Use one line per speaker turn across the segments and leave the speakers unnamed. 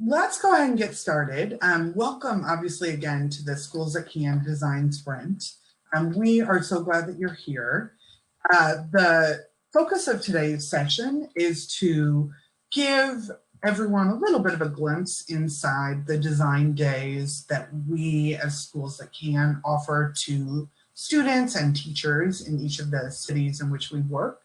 Let's go ahead and get started. Welcome, obviously, again to the Schools That Can Design Sprint. We are so glad that you're here. The focus of today's session is to give everyone a little bit of a glimpse inside the design days that we as Schools That Can offer to students and teachers in each of the cities in which we work.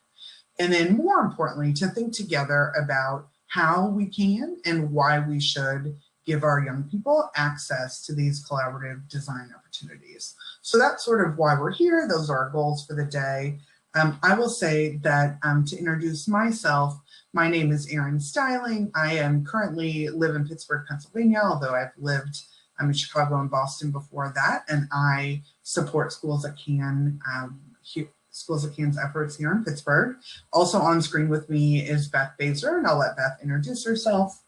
And then more importantly, to think together about how we can and why we should give our young people access to these collaborative design opportunities. So that's sort of why we're here. Those are our goals for the day. I will say that to introduce myself, my name is Erin Styling. I am currently live in Pittsburgh, Pennsylvania, although I've lived in Chicago and Boston before that, and I support Schools That Can Schools That Can's efforts here in Pittsburgh. Also on screen with me is Beth Baser, and I'll let Beth introduce herself.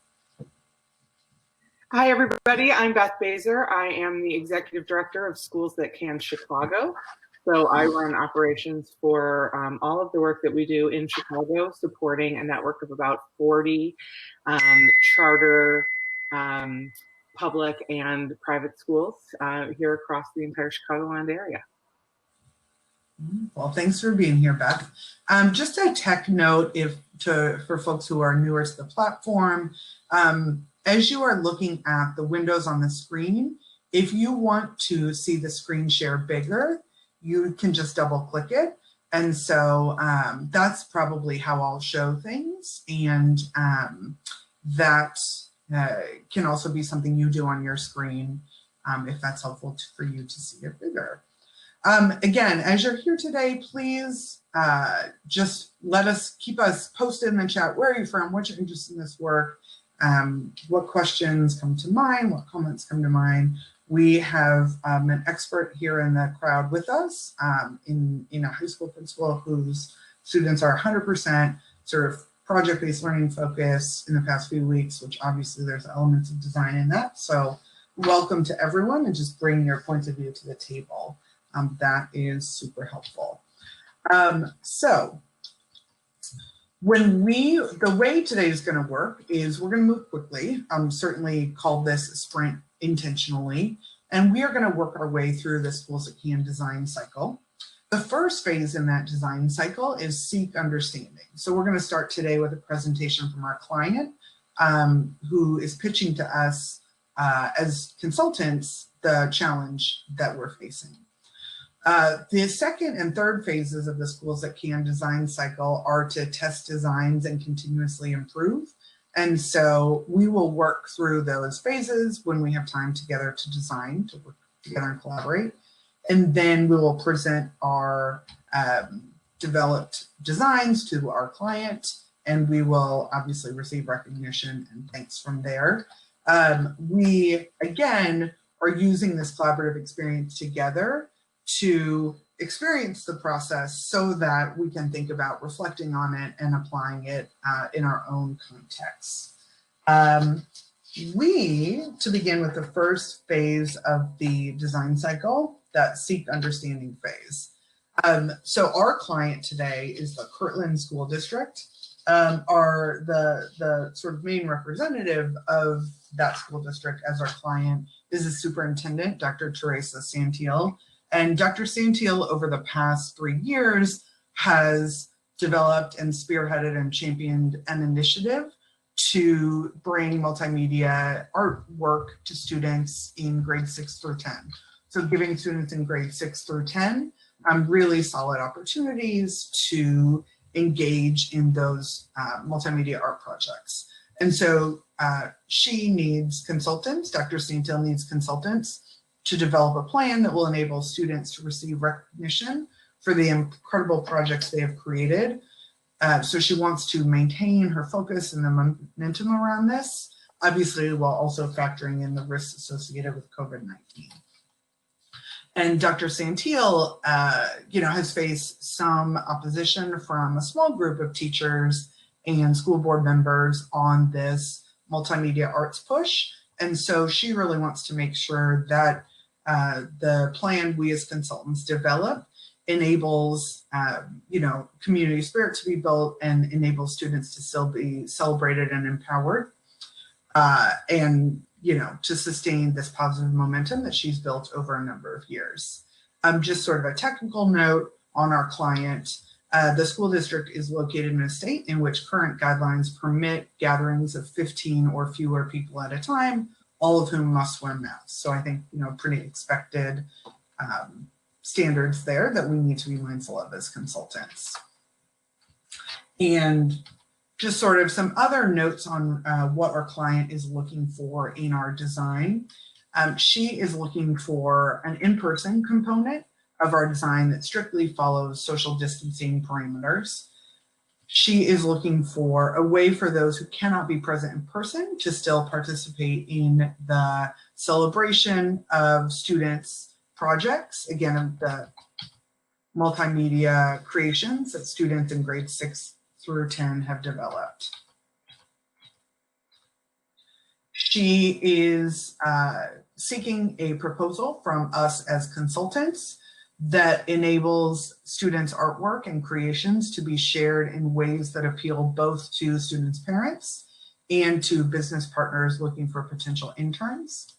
Hi, everybody. I'm Beth Baser. I am the Executive Director of Schools That Can Chicago. So I run operations for all of the work that we do in Chicago, supporting a network of about 40 charter, public and private schools here across the entire Chicagoland area.
Well, thanks for being here, Beth. Just a tech note for folks who are newer to the platform, as you are looking at the windows on the screen, if you want to see the screen share bigger, you can just double click it. And so that's probably how I'll show things. And that can also be something you do on your screen if that's helpful for you to see it bigger. Again, as you're here today, please just keep us posted in the chat. Where are you from? What's your interest in this work? What questions come to mind? What comments come to mind? We have an expert here in the crowd with us in a high school principal whose students are 100% sort of project-based learning focus in the past few weeks, which obviously there's elements of design in that. So welcome to everyone, and just bring your points of view to the table. That is super helpful. So the way today is going to work is we're going to move quickly. Certainly called this sprint intentionally, and we are going to work our way through the Schools That Can design cycle. The first phase in that design cycle is seek understanding. So we're going to start today with a presentation from our client who is pitching to us as consultants the challenge that we're facing. The second and third phases of the Schools That Can design cycle are to test designs and continuously improve. And so we will work through those phases when we have time together to design, to work together and collaborate. And then we will present our developed designs to our client, and we will obviously receive recognition and thanks from there. We, again, are using this collaborative experience together to experience the process so that we can think about reflecting on it and applying it in our own context. To begin with the first phase of the design cycle, that seek understanding phase. So our client today is the Kirtland School District. The sort of main representative of that school district as our client is the superintendent, Dr. Teresa Santiel. And Dr. Santiel, over the past 3 years, has developed and spearheaded and championed an initiative to bring multimedia artwork to students in grades 6 through 10. So giving students in grades 6 through 10 really solid opportunities to engage in those multimedia art projects. And so she needs consultants, Dr. Santiel needs consultants to develop a plan that will enable students to receive recognition for the incredible projects they have created. So she wants to maintain her focus and the momentum around this, obviously while also factoring in the risks associated with COVID-19. And Dr. Santiel, has faced some opposition from a small group of teachers and school board members on this multimedia arts push. And so she really wants to make sure that the plan we as consultants develop enables, community spirit to be built and enables students to still be celebrated and empowered. and to sustain this positive momentum that she's built over a number of years. Just sort of a technical note on our client. The school district is located in a state in which current guidelines permit gatherings of 15 or fewer people at a time, all of whom must wear masks. So I think, pretty expected standards there that we need to be mindful of as consultants. And just sort of some other notes on what our client is looking for in our design. She is looking for an in-person component of our design that strictly follows social distancing parameters. She is looking for a way for those who cannot be present in person to still participate in the celebration of students' projects, again, the multimedia creations that students in grades 6 through 10 have developed. She is seeking a proposal from us as consultants that enables students' artwork and creations to be shared in ways that appeal both to students' parents and to business partners looking for potential interns.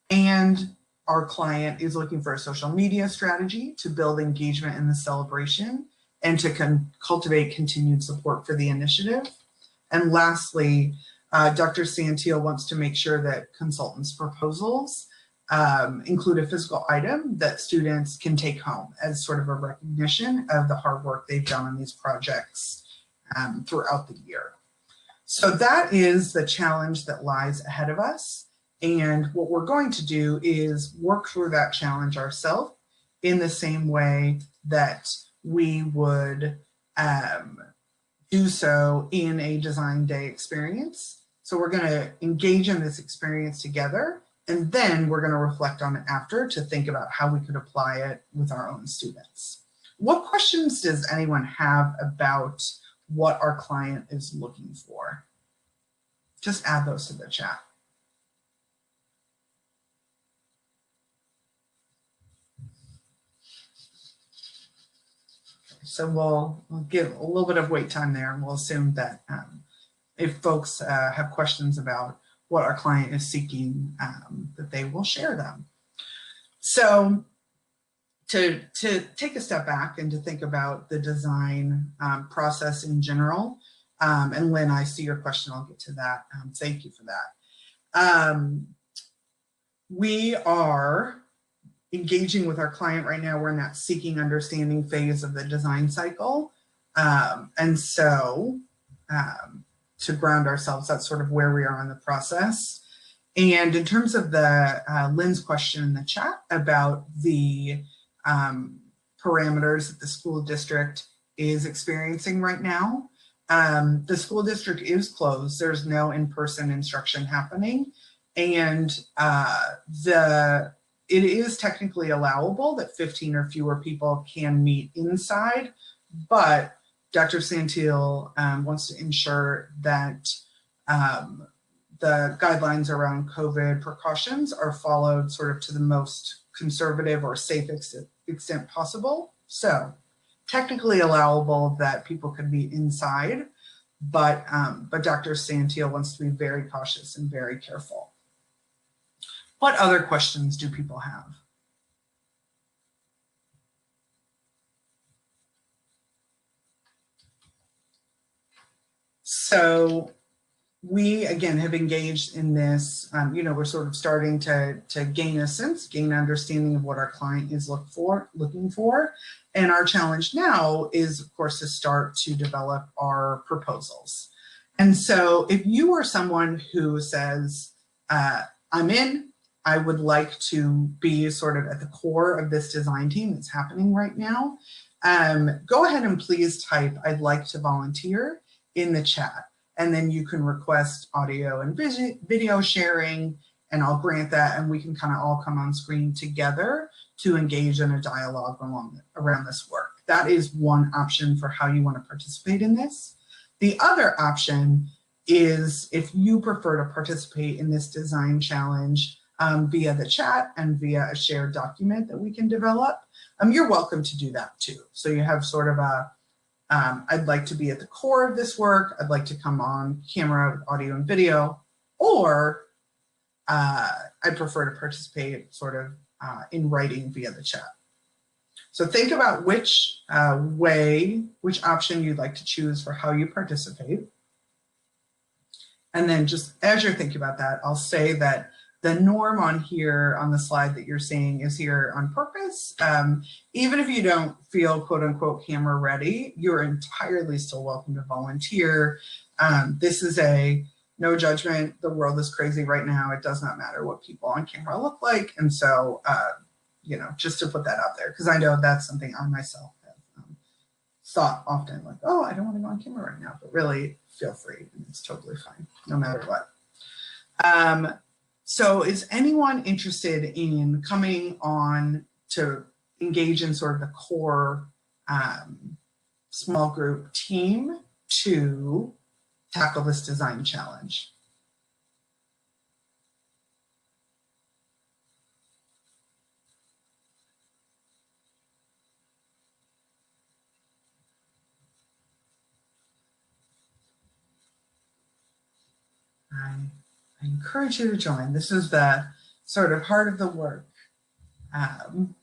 And our client is looking for a social media strategy to build engagement in the celebration and to cultivate continued support for the initiative. And lastly, Dr. Santiel wants to make sure that consultants' proposals include a physical item that students can take home as sort of a recognition of the hard work they've done on these projects throughout the year. So that is the challenge that lies ahead of us. And what we're going to do is work through that challenge ourselves in the same way that we would do so in a design day experience. So we're going to engage in this experience together, and then we're going to reflect on it after to think about how we could apply it with our own students. What questions does anyone have about what our client is looking for? Just add those to the chat. So we'll give a little bit of wait time there, and we'll assume that if folks have questions about what our client is seeking, that they will share them. So to take a step back and to think about the design process in general, and Lynn, I see your question, I'll get to that. Thank you for that. We are engaging with our client right now. We're in that seeking understanding phase of the design cycle. And so to ground ourselves, that's sort of where we are in the process. And in terms of the Lynn's question in the chat about the parameters that the school district is experiencing right now, the school district is closed. There's no in-person instruction happening. And it is technically allowable that 15 or fewer people can meet inside, but Dr. Santiel wants to ensure that the guidelines around COVID precautions are followed sort of to the most conservative or safe extent possible. So technically allowable that people could meet inside, but Dr. Santiel wants to be very cautious and very careful. What other questions do people have? So we, again, have engaged in this, we're sort of starting to gain a sense, gain an understanding of what our client is looking for. And our challenge now is, of course, to start to develop our proposals. And so if you are someone who says, I'm in, I would like to be sort of at the core of this design team that's happening right now, go ahead and please type, I'd like to volunteer in the chat. And then you can request audio and video sharing, and I'll grant that, and we can kind of all come on screen together to engage in a dialogue around this work. That is one option for how you want to participate in this. The other option is if you prefer to participate in this design challenge via the chat and via a shared document that we can develop, you're welcome to do that too. So you have sort of a, I'd like to be at the core of this work, I'd like to come on camera with audio and video, or I prefer to participate sort of in writing via the chat. So think about which option you'd like to choose for how you participate. And then just as you're thinking about that, I'll say that the norm on here on the slide that you're seeing is here on purpose. Even if you don't feel quote unquote camera ready, you're entirely still welcome to volunteer. This is a no judgment. The world is crazy right now. It does not matter what people on camera look like. And so, you know, just to put that out there, because I know that's something I myself have thought often, like, oh, I don't want to go on camera right now, but really feel free. And it's totally fine, no matter what. So is anyone interested in coming on to engage in sort of the core small group team to tackle this design challenge? I encourage you to join. This is the sort of heart of the work. And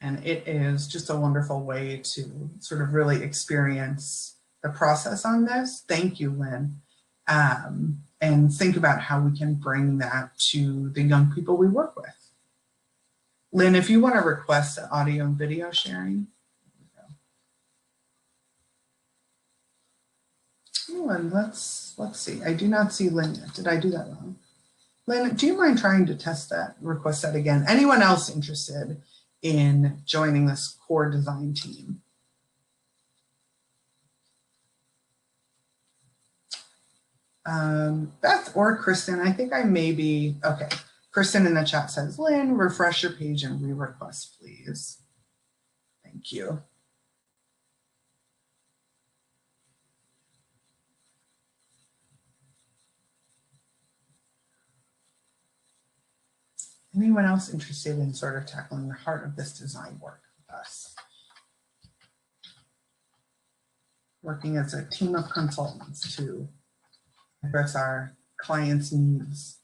it is just a wonderful way to sort of really experience the process on this. Thank you, Lynn. And think about how we can bring that to the young people we work with. Lynn, if you want to request audio and video sharing. Oh, and let's see. I do not see Lynn yet. Did I do that wrong? Lynn, do you mind trying to test that, request that again? Anyone else interested in joining this core design team? Beth or Kristen, I think I may be, okay. Kristen in the chat says, Lynn, refresh your page and re-request, please. Thank you. Anyone else interested in sort of tackling the heart of this design work with us? Working as a team of consultants to address our clients' needs.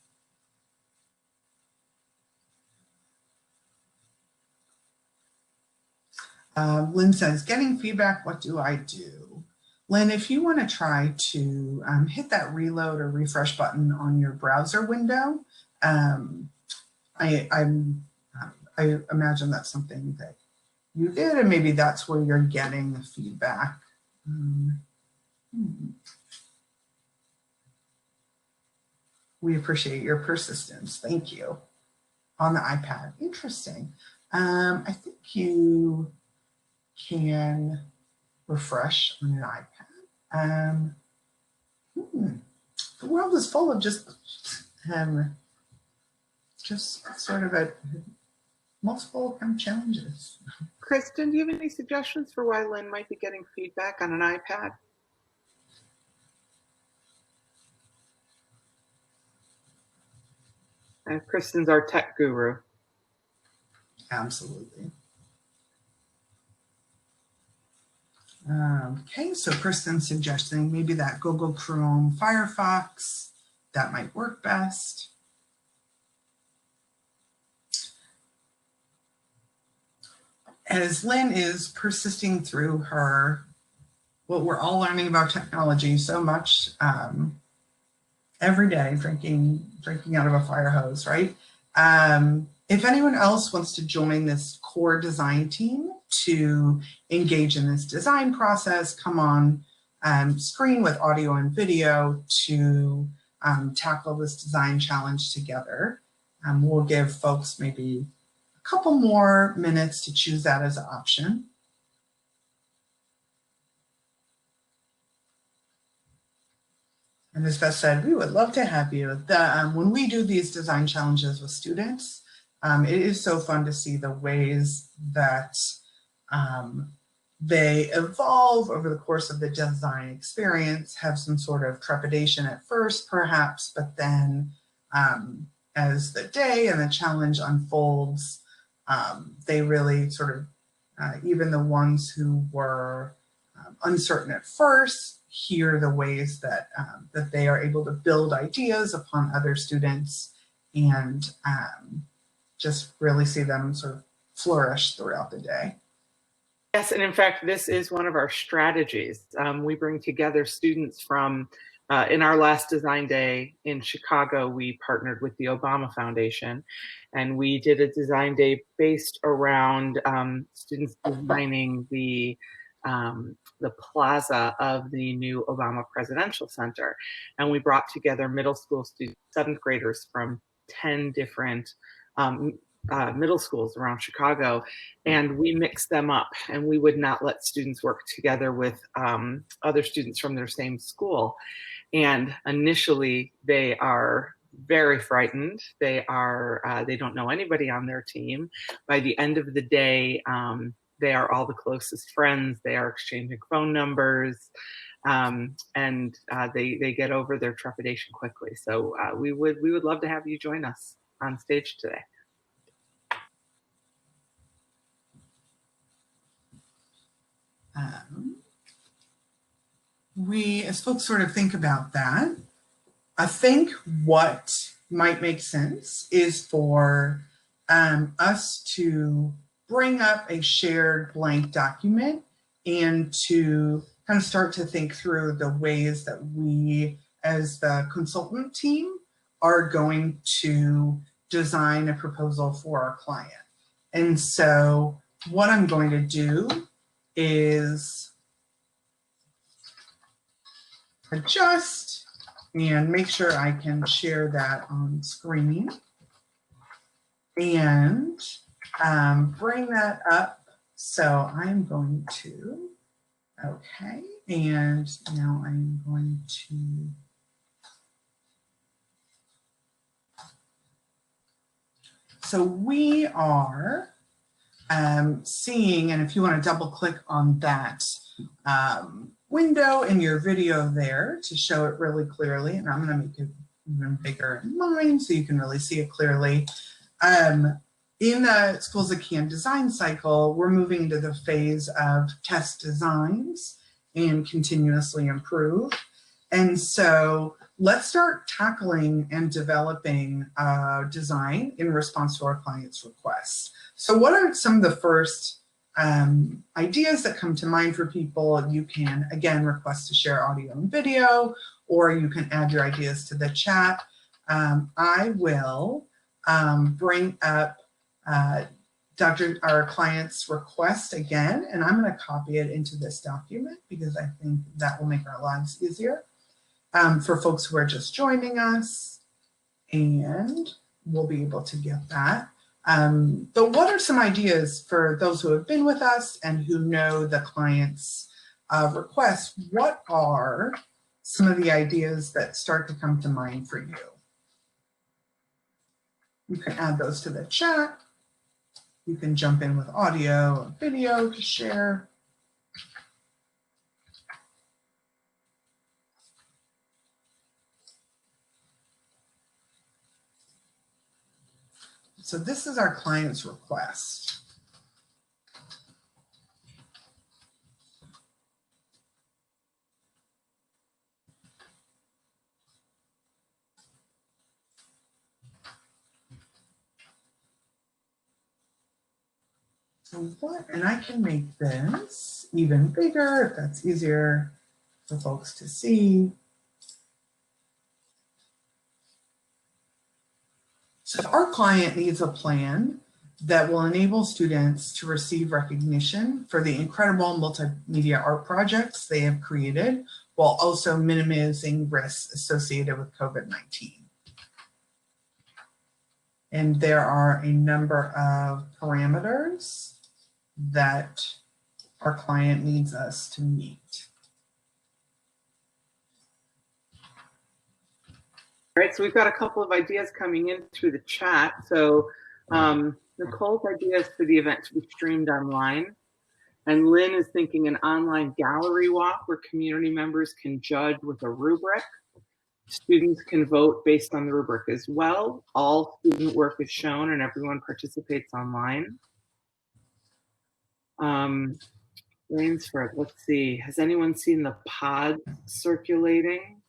Lynn says, getting feedback, what do I do? Lynn, if you want to try to hit that reload or refresh button on your browser window, I imagine that's something that you did, and maybe that's where you're getting the feedback. We appreciate your persistence. Thank you. On the iPad. Interesting. I think you can refresh on an iPad. The world is full of just sort of multiple kind of challenges.
Kristen, do you have any suggestions for why Lynn might be getting feedback on an iPad? And Kristen's our tech guru.
Absolutely. Okay, so Kristen's suggesting maybe that Google Chrome, Firefox, that might work best. As Lynn is persisting through her, what we're all learning about technology so much every day, drinking out of a fire hose, right? If anyone else wants to join this core design team to engage in this design process, come on screen with audio and video to tackle this design challenge together. We'll give folks maybe a couple more minutes to choose that as an option. And as Beth said, we would love to have you. When we do these design challenges with students, it is so fun to see the ways that they evolve over the course of the design experience, have some sort of trepidation at first, perhaps, but then as the day and the challenge unfolds, they really sort of, even the ones who were uncertain at first, hear the ways that, that they are able to build ideas upon other students and just really see them sort of flourish throughout the day.
Yes, and in fact, this is one of our strategies. We bring together students from, in our last design day in Chicago, we partnered with the Obama Foundation, and we did a design day based around students designing the plaza of the new Obama Presidential Center. And we brought together middle school students, 7th graders from 10 different middle schools around Chicago, and we mixed them up, and we would not let students work together with other students from their same school. And initially they are very frightened. They don't know anybody on their team. By the end of the day, they are all the closest friends. They are exchanging phone numbers, and they get over their trepidation quickly. So we would love to have you join us on stage today.
As folks sort of think about that, I think what might make sense is for us to bring up a shared blank document and to kind of start to think through the ways that we, as the consultant team, are going to design a proposal for our client. And so what I'm going to do is adjust and make sure I can share that on screen and bring that up. So I'm going to, okay, and now I'm going to so we are seeing, and if you want to double click on that window in your video there to show it really clearly, and I'm going to make it even bigger in mine so you can really see it clearly. In the Schools That Can design cycle, we're moving into the phase of test designs and continuously improve. And so let's start tackling and developing design in response to our clients' requests. So what are some of the first ideas that come to mind for people? You can, again, request to share audio and video, or you can add your ideas to the chat. I will bring up our client's request again, and I'm going to copy it into this document because I think that will make our lives easier for folks who are just joining us, and we'll be able to get that. But what are some ideas for those who have been with us and who know the client's requests? What are some of the ideas that start to come to mind for you? You can add those to the chat. You can jump in with audio or video to share. So this is our client's request. So what, and I can make this even bigger if that's easier for folks to see. So our client needs a plan that will enable students to receive recognition for the incredible multimedia art projects they have created, while also minimizing risks associated with COVID-19. And there are a number of parameters that our client needs us to meet.
All right, so we've got a couple of ideas coming in through the chat. So Nicole's idea is for the event to be streamed online. And Lynn is thinking an online gallery walk where community members can judge with a rubric. Students can vote based on the rubric as well. All student work is shown and everyone participates online. Rainsford, let's see. Has anyone seen the pods circulating?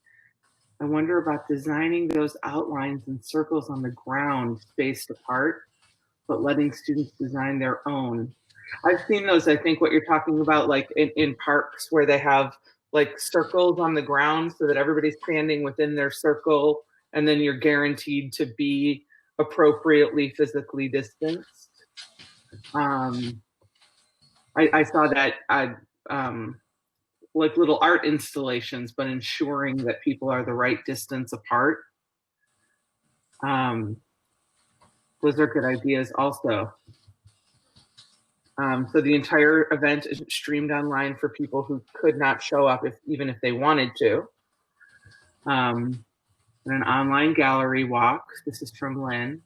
I wonder about designing those outlines and circles on the ground spaced apart, but letting students design their own. I've seen those. I think what you're talking about, like in parks where they have like circles on the ground so that everybody's standing within their circle, and then you're guaranteed to be appropriately physically distanced. I saw that like little art installations, but ensuring that people are the right distance apart. Those are good ideas also. So the entire event is streamed online for people who could not show up even if they wanted to. And an online gallery walk. This is from Lynn.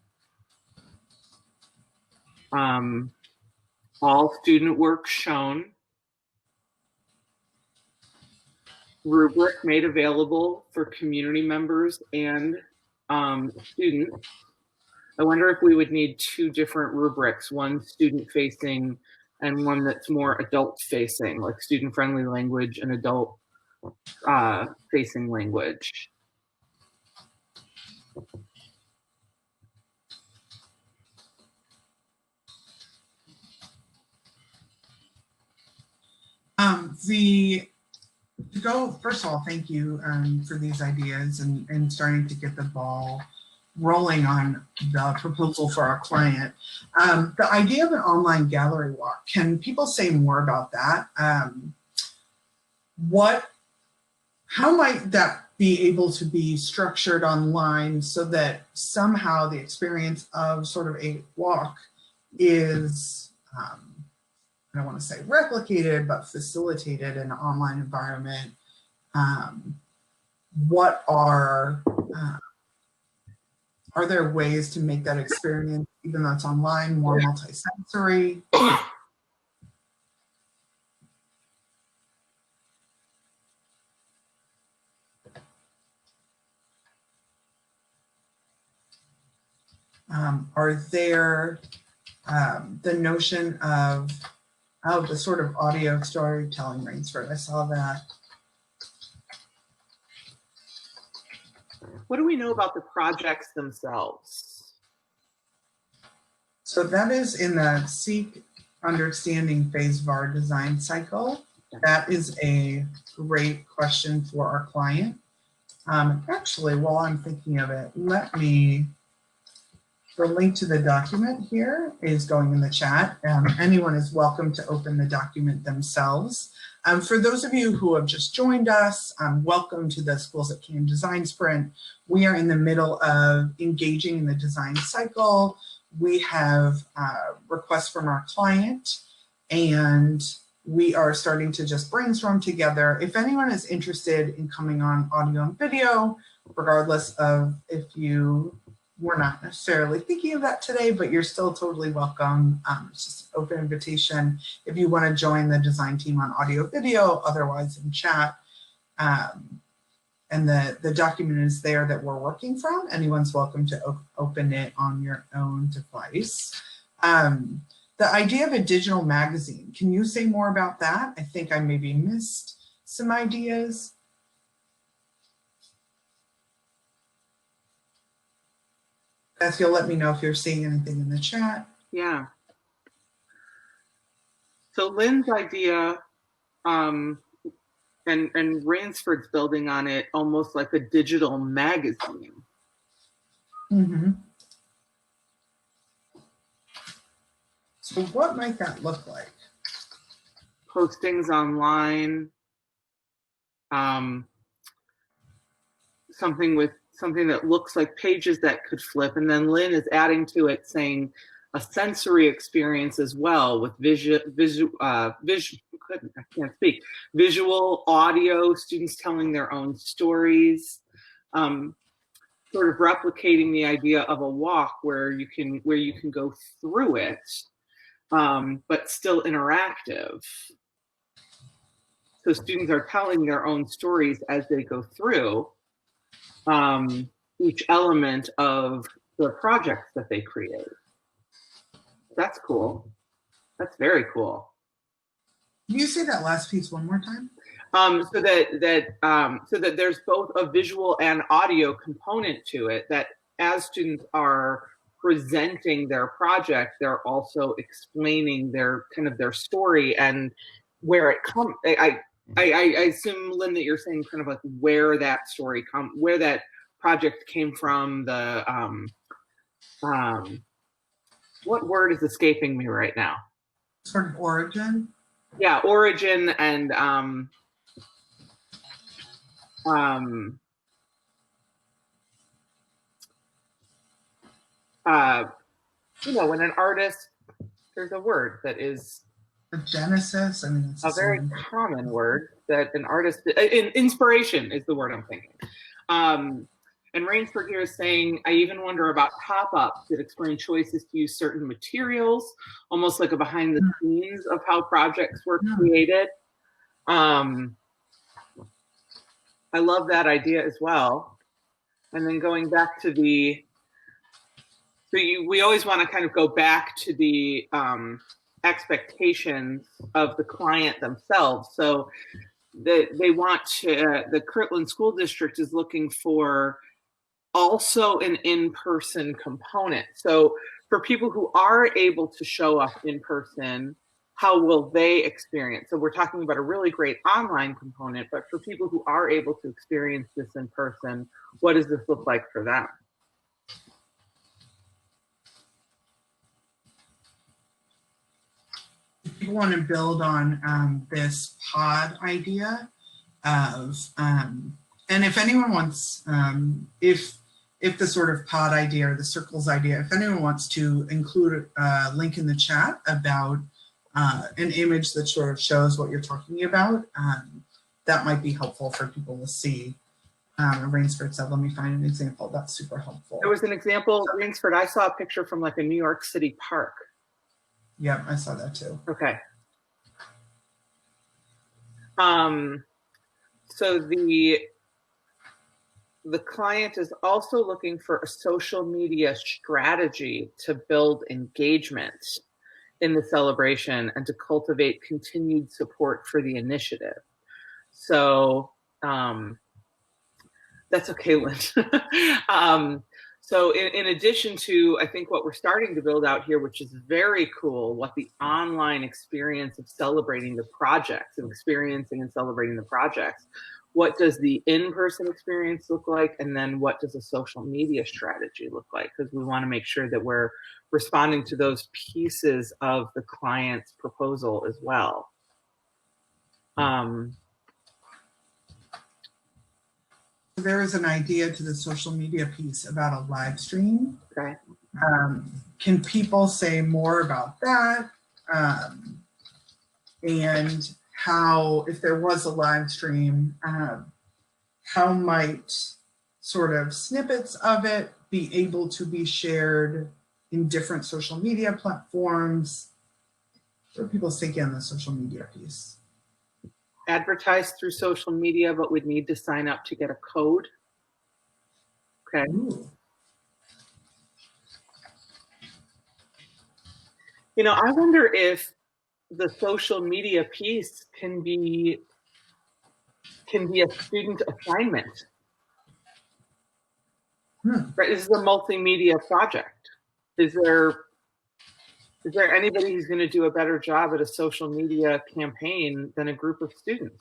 All student work shown. Rubric made available for community members and students. I wonder if we would need two different rubrics, one student facing and one that's more adult facing, like student friendly language and adult facing language.
First of all, thank you for these ideas and starting to get the ball rolling on the proposal for our client. The idea of an online gallery walk, can people say more about that? How might that be able to be structured online so that somehow the experience of sort of a walk is, I don't want to say replicated, but facilitated in an online environment? Are there ways to make that experience, even though it's online, more multisensory? Are there the notion of the sort of audio storytelling, Rainsford? I saw that.
What do we know about the projects themselves?
So that is in the Seek Understanding phase of our design cycle. That is a great question for our client. Actually, while I'm thinking of it, the link to the document here is going in the chat. Anyone is welcome to open the document themselves. For those of you who have just joined us, welcome to the Schools That Can Design Sprint. We are in the middle of engaging in the design cycle. We have requests from our client, and we are starting to just brainstorm together. If anyone is interested in coming on audio and video, regardless of if you were not necessarily thinking of that today, but you're still totally welcome. It's just an open invitation if you want to join the design team on audio video, otherwise in chat. And the document is there that we're working from. Anyone's welcome to open it on your own device. The idea of a digital magazine, can you say more about that? I think I maybe missed some ideas. Beth, you'll let me know if you're seeing anything in the chat.
Yeah. So Lynn's idea, and Rainsford's building on it, almost like a digital magazine.
Mm-hmm. So what might that look like?
Postings online, something that looks like pages that could flip, and then Lynn is adding to it saying a sensory experience as well with visual, audio, students telling their own stories, sort of replicating the idea of a walk where you can go through it, but still interactive. So students are telling their own stories as they go through each element of the projects that they create. That's cool. That's very cool.
Can you say that last piece one more time?
So that there's both a visual and audio component to it, that as students are presenting their project, they're also explaining their story and where it comes. I assume, Lynn, that you're saying kind of like where that project came from. What word is escaping me right now?
Sort of origin.
Yeah, origin and when an artist, there's a word that is
the genesis. I mean, it's
a very common word that an artist, inspiration is the word I'm thinking. And Rainsford here is saying, I even wonder about pop-ups that explain choices to use certain materials, almost like a behind the scenes of how projects were created. I love that idea as well. And then going back to we always want to kind of go back to the expectations of the client themselves. So they want to, the Kirtland School District is looking for also an in-person component. So for people who are able to show up in person, how will they experience? So we're talking about a really great online component, but for people who are able to experience this in person, what does this look like for them?
If you want to build on this pod idea of, and if anyone wants, if the sort of pod idea or the circles idea, if anyone wants to include a link in the chat about an image that sort of shows what you're talking about, that might be helpful for people to see. Rainsford said, let me find an example. That's super helpful.
There was an example, Rainsford, I saw a picture from like a New York City park.
Yep, I saw that too.
Okay. So the client is also looking for a social media strategy to build engagement in the celebration and to cultivate continued support for the initiative. So that's okay, Lynn. So in addition to, I think what we're starting to build out here, which is very cool, what the online experience of celebrating the projects, of experiencing and celebrating the projects, what does the in-person experience look like? And then what does a social media strategy look like? Because we want to make sure that we're responding to those pieces of the client's proposal as well.
There is an idea to the social media piece about a live stream.
Okay.
Can people say more about that? And how, if there was a live stream, how might sort of snippets of it be able to be shared in different social media platforms? What are people's take on the social media piece?
Advertise through social media, but would need to sign up to get a code. Okay.
Ooh.
You know, I wonder if the social media piece can be a student assignment. Right? This is a multimedia project. Is there anybody who's going to do a better job at a social media campaign than a group of students?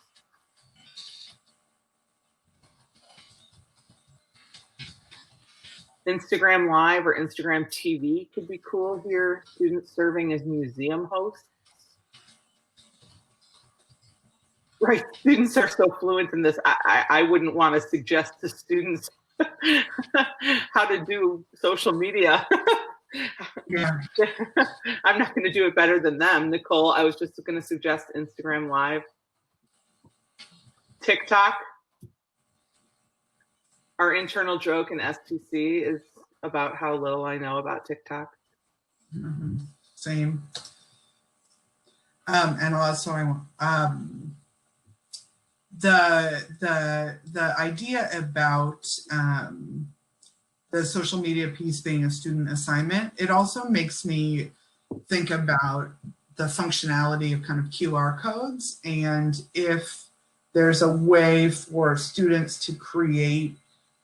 Instagram Live or Instagram TV could be cool here. Students serving as museum hosts. Right, students are so fluent in this. I wouldn't want to suggest to students how to do social media.
Yeah.
I'm not going to do it better than them. Nicole, I was just going to suggest Instagram Live. TikTok. Our internal joke in STC is about how little I know about TikTok.
Mm-hmm. Same. And also the idea about the social media piece being a student assignment, it also makes me think about the functionality of kind of QR codes, and if there's a way for students to create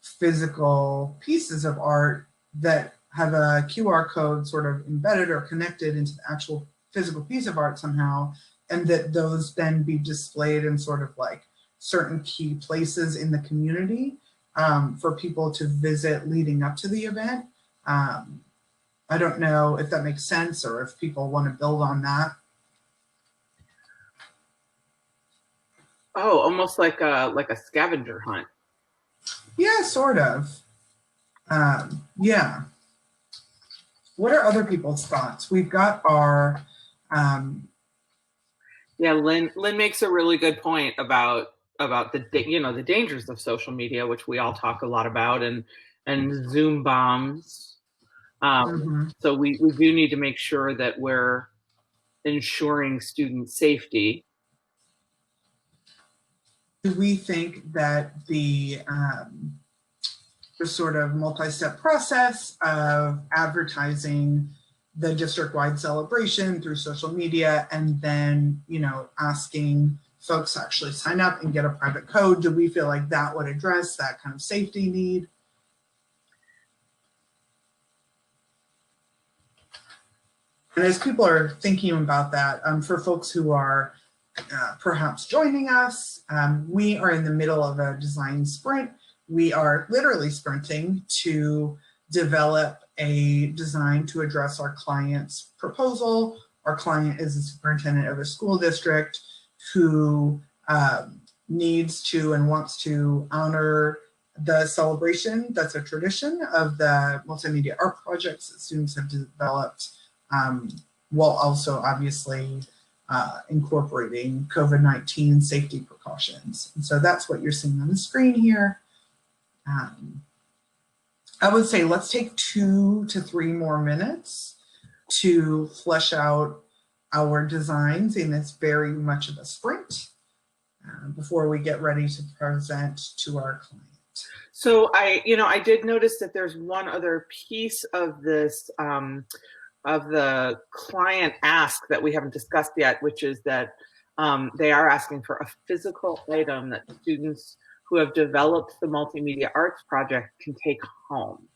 physical pieces of art that have a QR code sort of embedded or connected into the actual physical piece of art somehow, and that those then be displayed in sort of like certain key places in the community for people to visit leading up to the event. I don't know if that makes sense or if people want to build on that.
Oh, almost like a scavenger hunt.
Yeah, sort of. Yeah. What are other people's thoughts? We've got our.
Yeah, Lynn makes a really good point about the dangers of social media, which we all talk a lot about, and Zoom bombs. So we do need to make sure that we're ensuring student safety.
Do we think that the sort of multi-step process of advertising the district-wide celebration through social media and then, you know, asking folks to actually sign up and get a private code, do we feel like that would address that kind of safety need? And as people are thinking about that, for folks who are perhaps joining us, we are in the middle of a design sprint. We are literally sprinting to develop a design to address our client's proposal. Our client is the superintendent of a school district who needs to and wants to honor the celebration that's a tradition of the multimedia art projects that students have developed, while also obviously incorporating COVID-19 safety precautions. And so that's what you're seeing on the screen here. I would say let's take 2 to 3 more minutes to flesh out our designs in this very much of a sprint before we get ready to present to our client.
So I did notice that there's one other piece of this, of the client ask that we haven't discussed yet, which is that they are asking for a physical item that students who have developed the multimedia arts project can take home.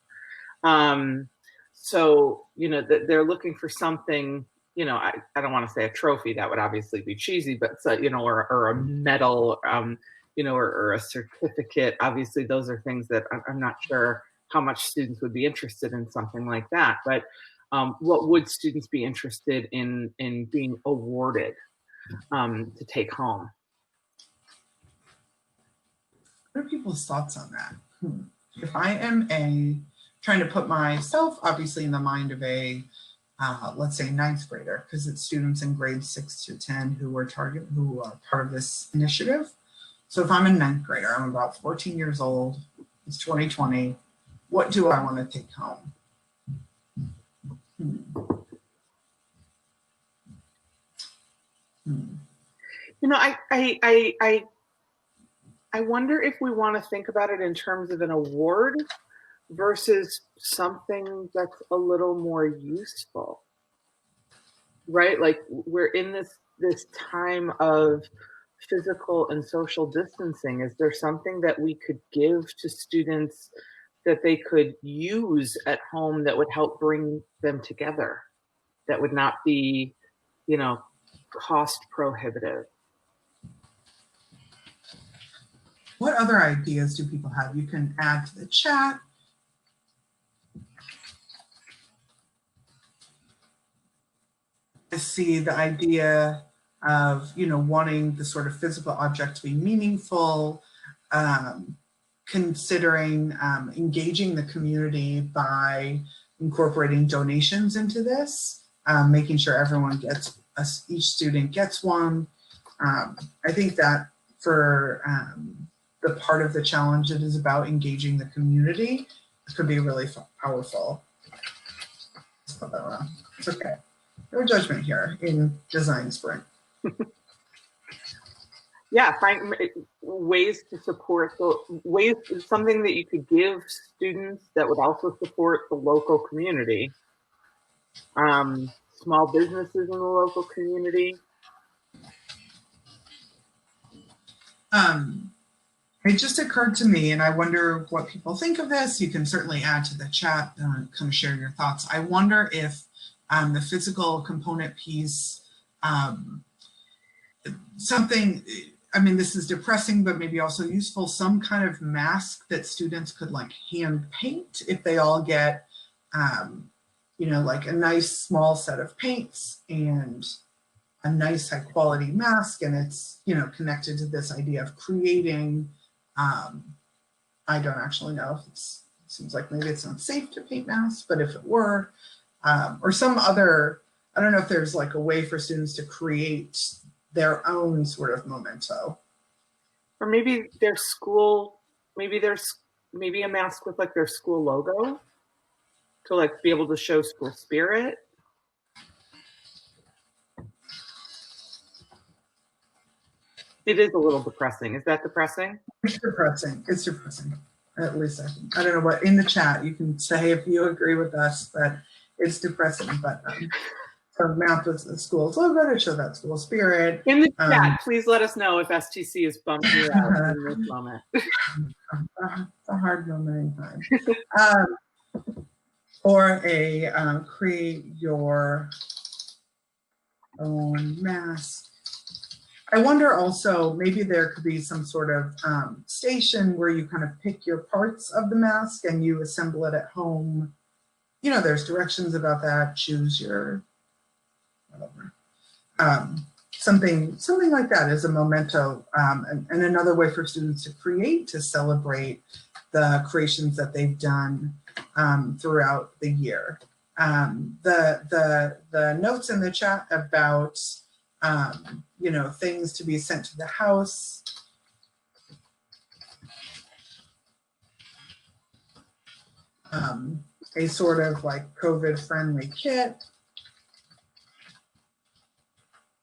So, they're looking for something, I don't want to say a trophy, that would obviously be cheesy, but so, or a medal, or a certificate. Obviously, those are things that I'm not sure how much students would be interested in something like that. But what would students be interested in being awarded to take home?
What are people's thoughts on that? If I am trying to put myself obviously in the mind of a, let's say 9th grader, because it's students in grades 6 to 10 who are part of this initiative. So if I'm a 9th grader, I'm about 14 years old, it's 2020, what do I want to take home?
I wonder if we want to think about it in terms of an award versus something that's a little more useful, right? Like we're in this time of physical and social distancing. Is there something that we could give to students that they could use at home that would help bring them together, that would not be, cost prohibitive?
What other ideas do people have? You can add to the chat. I see the idea of, wanting the sort of physical object to be meaningful, considering engaging the community by incorporating donations into this, making sure everyone gets, each student gets one. I think that for the part of the challenge that is about engaging the community, it could be really powerful. Let's put that around. It's okay. No judgment here in Design Sprint.
Yeah, find ways to support, something that you could give students that would also support the local community. small businesses in the local community.
It just occurred to me, and I wonder what people think of this. You can certainly add to the chat, kind of share your thoughts. I wonder if the physical component piece, something, I mean, this is depressing, but maybe also useful, some kind of mask that students could like hand paint if they all get, you know, like a nice small set of paints and a nice high quality mask. And it's, you know, connected to this idea of creating, I don't actually know if it seems like maybe it's not safe to paint masks, but if it were, or some other, I don't know if there's like a way for students to create their own sort of memento.
Or maybe their school, maybe a mask with like their school logo to like be able to show school spirit. It is a little depressing. Is that depressing?
It's depressing. It's depressing. At least I think. I don't know what in the chat you can say if you agree with us that it's depressing. But so math was the school's logo to show that school spirit.
In the chat, please let us know if STC is bumping you out in this moment.
It's a hard moment in time. Or a create your own mask. I wonder also, maybe there could be some sort of station where you kind of pick your parts of the mask and you assemble it at home. You know, there's directions about that. Choose your, whatever. Something like that is a memento, and another way for students to create, to celebrate the creations that they've done throughout the year. The notes in the chat about you know, things to be sent to the house. A sort of like COVID-friendly kit.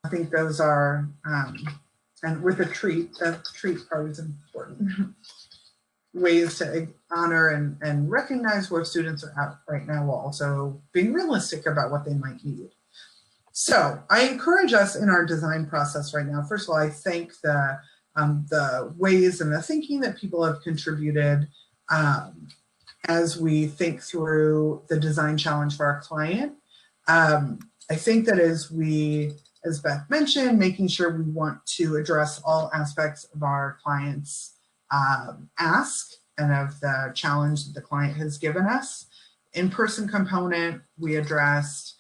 I think those are, and with a treat part is important. Ways to honor and recognize where students are at right now while also being realistic about what they might need. So I encourage us in our design process right now. First of all, I thank the ways and the thinking that people have contributed as we think through the design challenge for our client. I think that as Beth mentioned, making sure we want to address all aspects of our client's ask and of the challenge that the client has given us. In-person component, we addressed.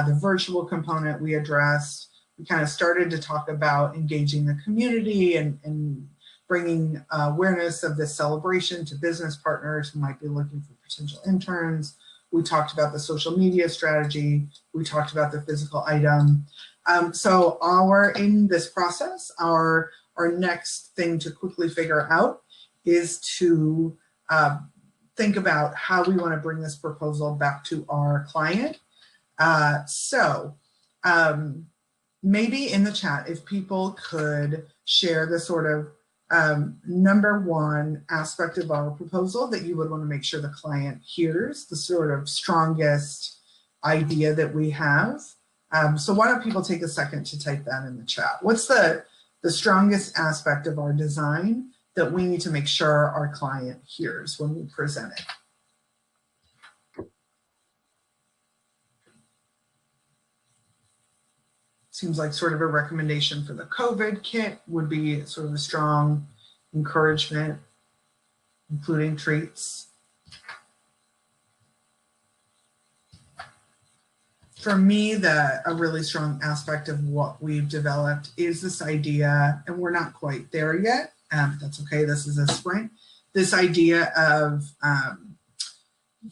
The virtual component we addressed. We kind of started to talk about engaging the community and bringing awareness of this celebration to business partners who might be looking for potential interns. We talked about the social media strategy. We talked about the physical item. So in this process, our next thing to quickly figure out is to think about how we want to bring this proposal back to our client. Maybe in the chat, if people could share the sort of number one aspect of our proposal that you would want to make sure the client hears, the sort of strongest idea that we have. So why don't people take a second to type that in the chat? What's the strongest aspect of our design that we need to make sure our client hears when we present it? Seems like sort of a recommendation for the COVID kit would be sort of a strong encouragement, including treats. For me, a really strong aspect of what we've developed is this idea, and we're not quite there yet, that's okay, this is a sprint, this idea of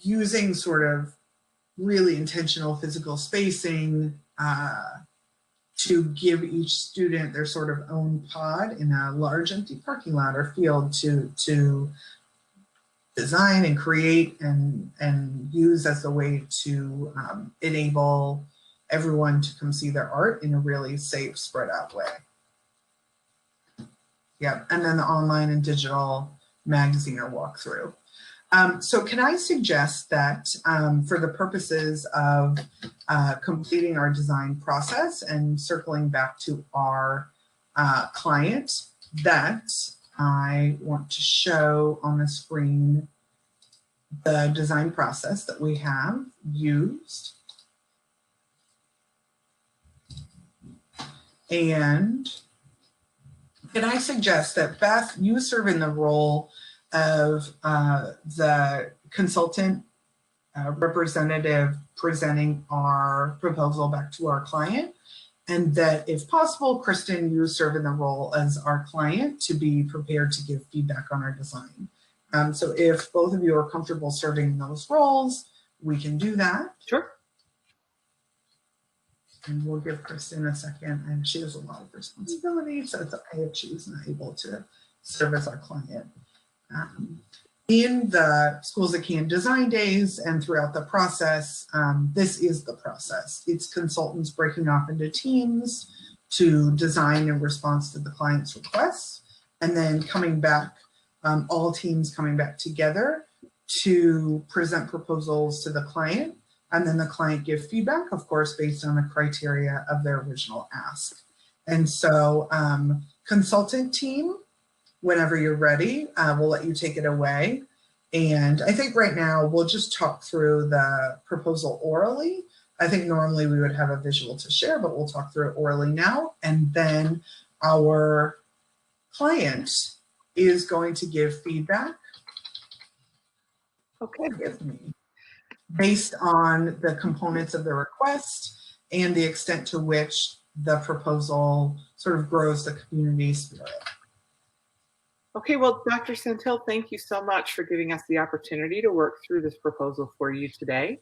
using sort of really intentional physical spacing to give each student their sort of own pod in a large empty parking lot or field to design and create and use as a way to enable everyone to come see their art in a really safe, spread out way. Yeah, and then the online and digital magazine or walkthrough. So can I suggest that for the purposes of completing our design process and circling back to our client, that I want to show on the screen the design process that we have used. And can I suggest that, Beth, you serve in the role of the consultant representative presenting our proposal back to our client, and that if possible, Kristen, you serve in the role as our client to be prepared to give feedback on our design. So if both of you are comfortable serving in those roles, we can do that.
Sure.
And we'll give Kristen a second, and she has a lot of responsibility, so it's okay if she's not able to serve as our client. In the Schools That Can Design Days and throughout the process, this is the process. It's consultants breaking off into teams to design in response to the client's requests, and then coming back, all teams coming back together to present proposals to the client, and then the client give feedback, of course, based on the criteria of their original ask. And so consultant team, whenever you're ready, we'll let you take it away. And I think right now we'll just talk through the proposal orally. I think normally we would have a visual to share, but we'll talk through it orally now. And then our client is going to give feedback.
Okay.
Based on the components of the request and the extent to which the proposal sort of grows the community spirit.
Okay, well, Dr. Santel, thank you so much for giving us the opportunity to work through this proposal for you today.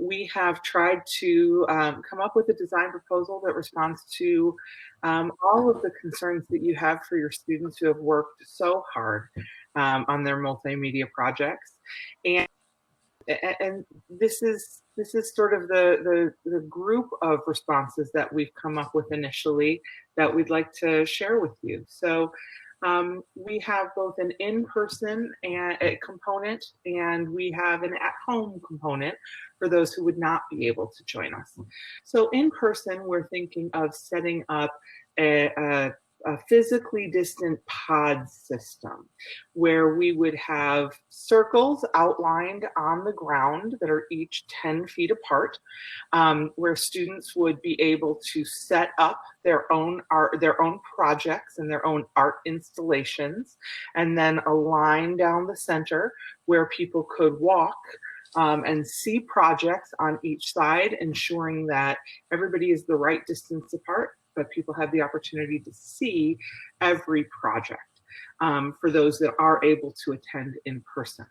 We have tried to come up with a design proposal that responds to all of the concerns that you have for your students who have worked so hard on their multimedia projects. And this is sort of the group of responses that we've come up with initially that we'd like to share with you. So we have both an in-person component, and we have an at-home component for those who would not be able to join us. So in person, we're thinking of setting up a physically distant pod system where we would have circles outlined on the ground that are each 10 feet apart, where students would be able to set up their own art, their own projects and their own art installations, and then a line down the center where people could walk and see projects on each side, ensuring that everybody is the right distance apart, but people have the opportunity to see every project for those that are able to attend in person.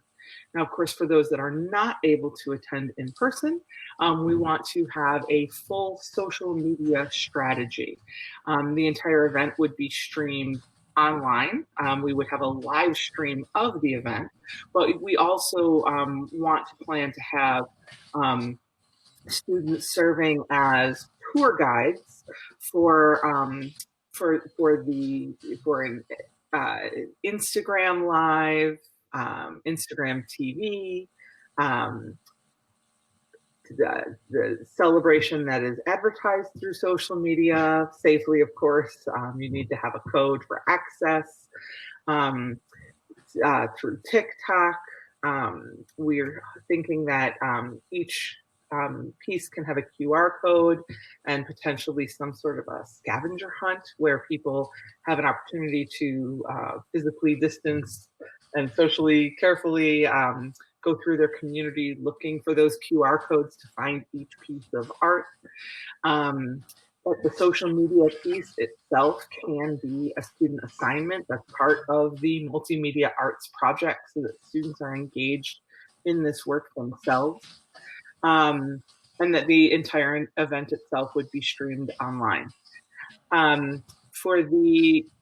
Now, of course, for those that are not able to attend in person, we want to have a full social media strategy. The entire event would be streamed online. We would have a live stream of the event, but we also want to plan to have students serving as tour guides for Instagram Live, Instagram TV, the celebration that is advertised through social media safely, of course. You need to have a code for access through TikTok. We're thinking that each piece can have a QR code and potentially some sort of a scavenger hunt where people have an opportunity to physically distance and socially carefully go through their community looking for those QR codes to find each piece of art. But the social media piece itself can be a student assignment that's part of the multimedia arts project so that students are engaged in this work themselves. And that the entire event itself would be streamed online. For the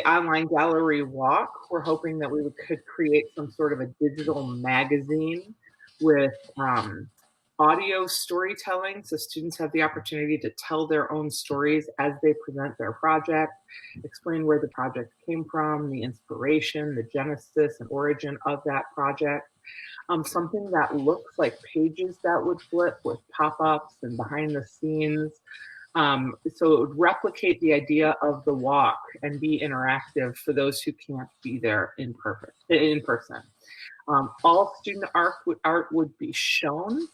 online gallery walk, we're hoping that we could create some sort of a digital magazine with audio storytelling, so students have the opportunity to tell their own stories as they present their project, explain where the project came from, the inspiration, the genesis and origin of that project. Something that looks like pages that would flip with pop-ups and behind the scenes. So it would replicate the idea of the walk and be interactive for those who can't be there in person. All student art would be shown,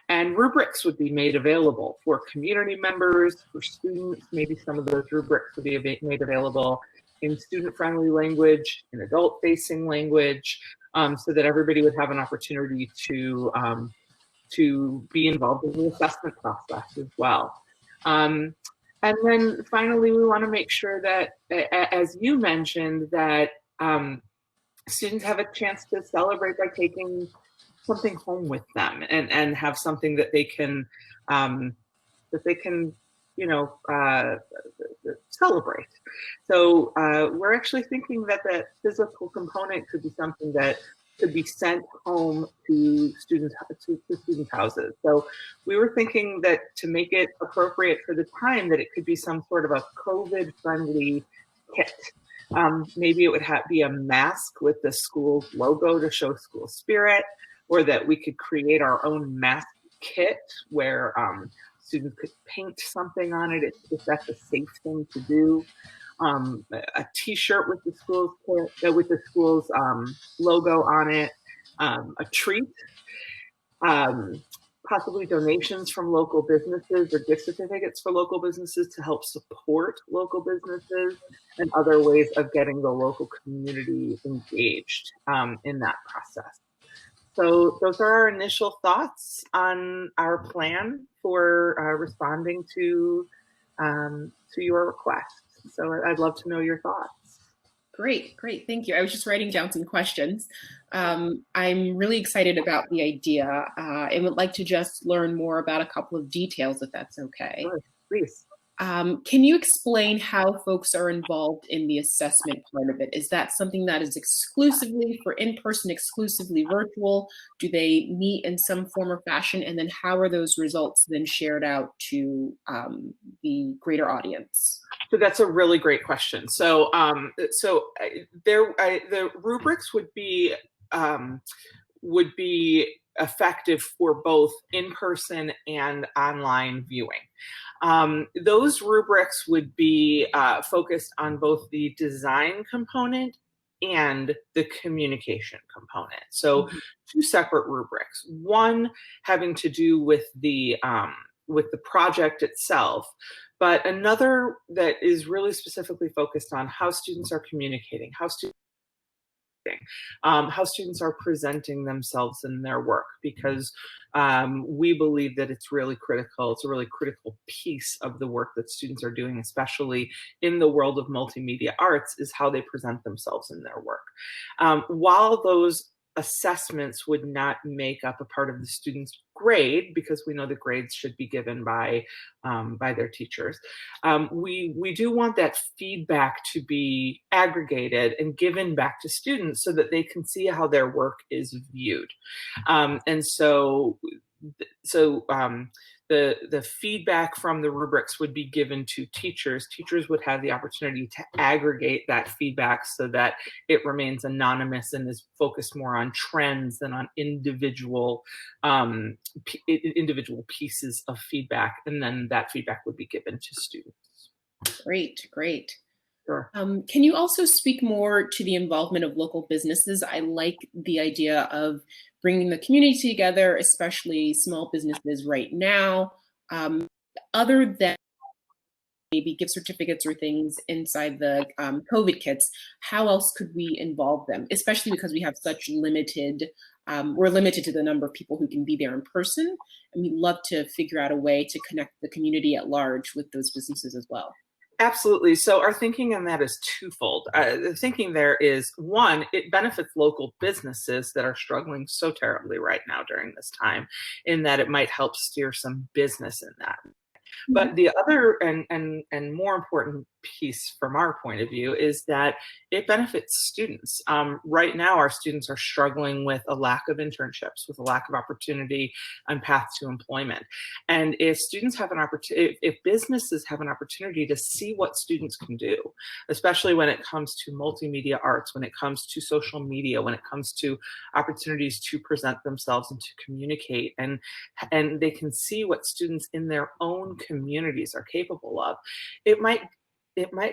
and rubrics would be made available for community members, for students. Maybe some of those rubrics would be made available in student-friendly language, in adult-facing language, so that everybody would have an opportunity to be involved in the assessment process as well. And then finally, we want to make sure that, as you mentioned, that students have a chance to celebrate by taking something home with them and have something that they can celebrate. So we're actually thinking that that physical component could be something that could be sent home to students' houses. So we were thinking that to make it appropriate for the time, that it could be some sort of a COVID-friendly kit. Maybe it would be a mask with the school's logo to show school spirit, or that we could create our own mask kit where students could paint something on it if that's a safe thing to do. A T-shirt with the school's logo on it, a treat, possibly donations from local businesses or gift certificates for local businesses to help support local businesses, and other ways of getting the local community engaged in that process. So those are our initial thoughts on our plan for responding to your request. So I'd love to know your thoughts.
Great, thank you. I was just writing down some questions. I'm really excited about the idea and would like to just learn more about a couple of details, if that's okay.
Sure, please.
Can you explain how folks are involved in the assessment part of it? Is that something that is exclusively for in-person, exclusively virtual? Do they meet in some form or fashion? And then how are those results then shared out to the greater audience?
So that's a really great question. So, the rubrics would be effective for both in-person and online viewing. Those rubrics would be focused on both the design component and the communication component. So two separate rubrics. One having to do with the project itself, but another that is really specifically focused on how students are communicating, how students are presenting themselves in their work, because we believe that it's really critical. It's a really critical piece of the work that students are doing, especially in the world of multimedia arts, is how they present themselves in their work. While those assessments would not make up a part of the student's grade, because we know the grades should be given by their teachers. We do want that feedback to be aggregated and given back to students so that they can see how their work is viewed. The feedback from the rubrics would be given to teachers. Teachers would have the opportunity to aggregate that feedback so that it remains anonymous and is focused more on trends than on individual pieces of feedback. And then that feedback would be given to students.
Great.
Sure.
Can you also speak more to the involvement of local businesses? I like the idea of bringing the community together, especially small businesses right now. Other than maybe gift certificates or things inside the COVID kits, how else could we involve them? Especially because we have such we're limited to the number of people who can be there in person. And we'd love to figure out a way to connect the community at large with those businesses as well.
Absolutely. So our thinking on that is twofold. The thinking there is, one, it benefits local businesses that are struggling so terribly right now during this time, in that it might help steer some business in that. But the other and more important piece from our point of view is that it benefits students. Right now, our students are struggling with a lack of internships, with a lack of opportunity and path to employment. And if students have an opportunity, if businesses have an opportunity to see what students can do, especially when it comes to multimedia arts, when it comes to social media, when it comes to opportunities to present themselves and to communicate, and they can see what students in their own communities are capable of, it might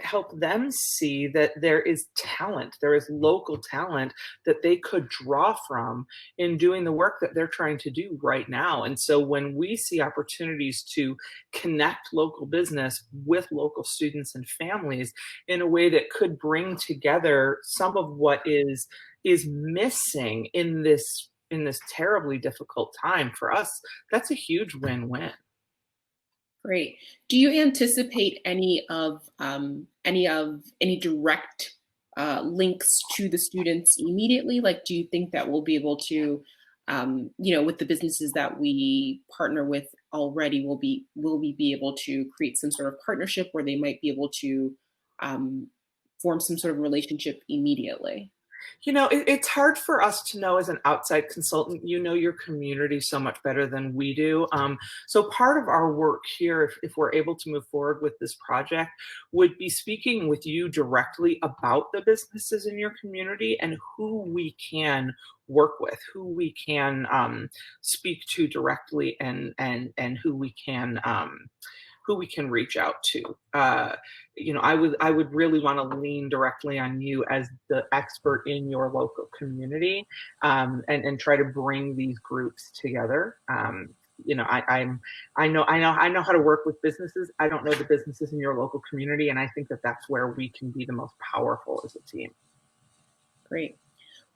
help them see that there is talent, there is local talent that they could draw from in doing the work that they're trying to do right now. And so when we see opportunities to connect local business with local students and families in a way that could bring together some of what is missing in this terribly difficult time for us, that's a huge win-win.
Great. Do you anticipate any direct links to the students immediately? Like, do you think that we'll be able to, with the businesses that we partner with already, will we be able to create some sort of partnership where they might be able to form some sort of relationship immediately?
It's hard for us to know as an outside consultant. You know your community so much better than we do. So part of our work here, if we're able to move forward with this project, would be speaking with you directly about the businesses in your community and who we can work with, who we can speak to directly, and who we can reach out to. I would really want to lean directly on you as the expert in your local community, and try to bring these groups together. I know how to work with businesses. I don't know the businesses in your local community, and I think that that's where we can be the most powerful as a team.
Great.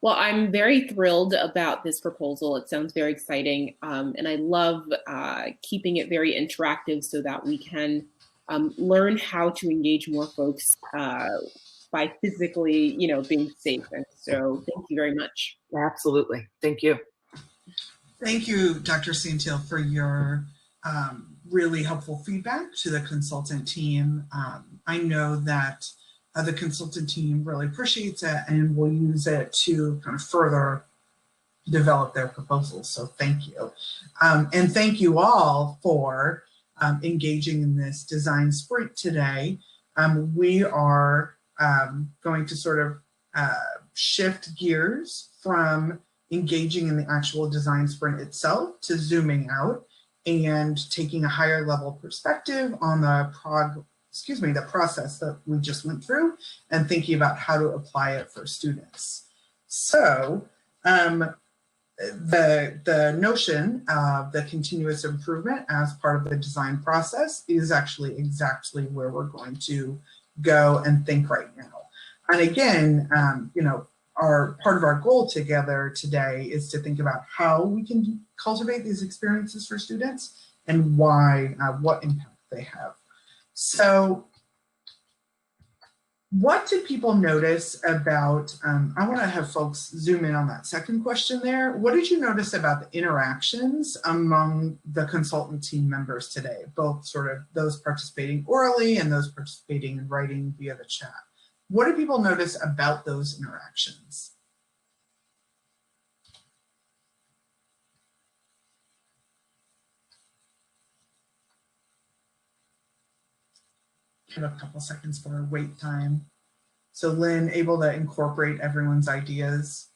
Well, I'm very thrilled about this proposal. It sounds very exciting, and I love keeping it very interactive so that we can learn how to engage more folks by physically, being safe. And so, thank you very much.
Absolutely, thank you.
Thank you, Dr. Santil, for your really helpful feedback to the consultant team. I know that the consultant team really appreciates it and will use it to kind of further develop their proposals. So thank you. And thank you all for engaging in this design sprint today. We are going to sort of shift gears from engaging in the actual design sprint itself to zooming out and taking a higher level perspective on the process that we just went through and thinking about how to apply it for students. So the notion of the continuous improvement as part of the design process is actually exactly where we're going to go and think right now. And again, part of our goal together today is to think about how we can cultivate these experiences for students and why, what impact they have. So what did people notice about, I want to have folks zoom in on that second question there. What did you notice about the interactions among the consultant team members today, both sort of those participating orally and those participating in writing via the chat? What did people notice about those interactions? Give a couple seconds for a wait time. So Lynn, able to incorporate everyone's ideas,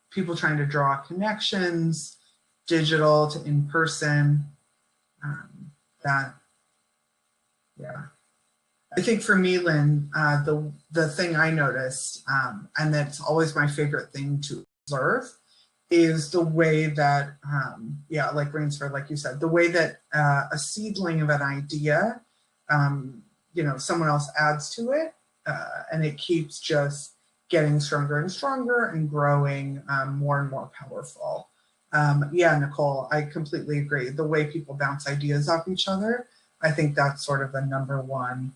people trying to draw connections, digital to in-person, yeah. I think for me, Lynn, the thing I noticed, and that's always my favorite thing to observe, is the way that, like Rainsford, like you said, the way that a seedling of an idea, someone else adds to it, and it keeps just getting stronger and stronger and growing more and more powerful. Nicole, I completely agree. The way people bounce ideas off each other, I think that's sort of the number one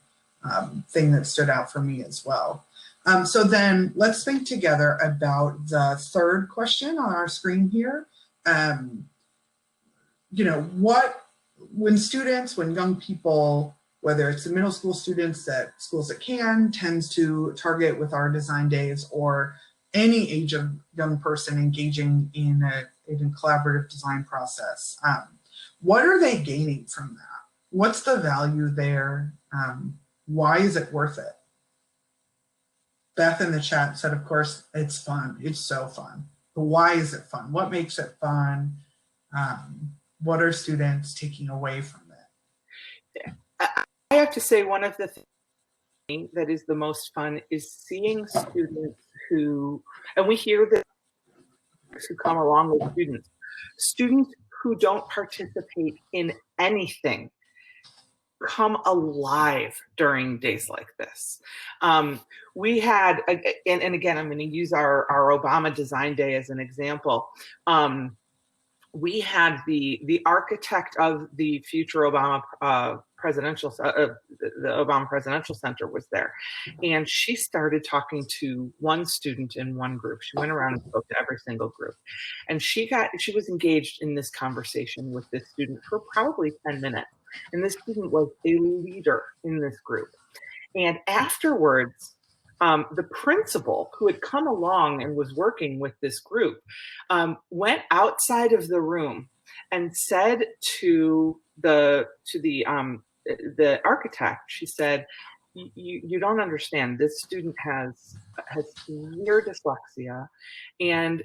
thing that stood out for me as well. So then let's think together about the third question on our screen here. When young people whether it's the middle school students that Schools That Can tends to target with our design days, or any age of young person engaging in a collaborative design process. What are they gaining from that? What's the value there? Why is it worth it? Beth in the chat said, of course, it's fun. It's so fun. But why is it fun? What makes it fun? What are students taking away from it?
I have to say, one of the things that is the most fun is seeing students who, and we hear that who come along with students who don't participate in anything come alive during days like this. We had, and again, I'm going to use our Obama Design Day as an example. We had the architect of the future Obama the Obama Presidential Center was there, and she started talking to one student in one group. She went around and spoke to every single group, and she was engaged in this conversation with this student for probably 10 minutes. And this student was a leader in this group. And afterwards, the principal, who had come along and was working with this group, went outside of the room and said to the architect, she said, "You don't understand. This student has severe dyslexia, and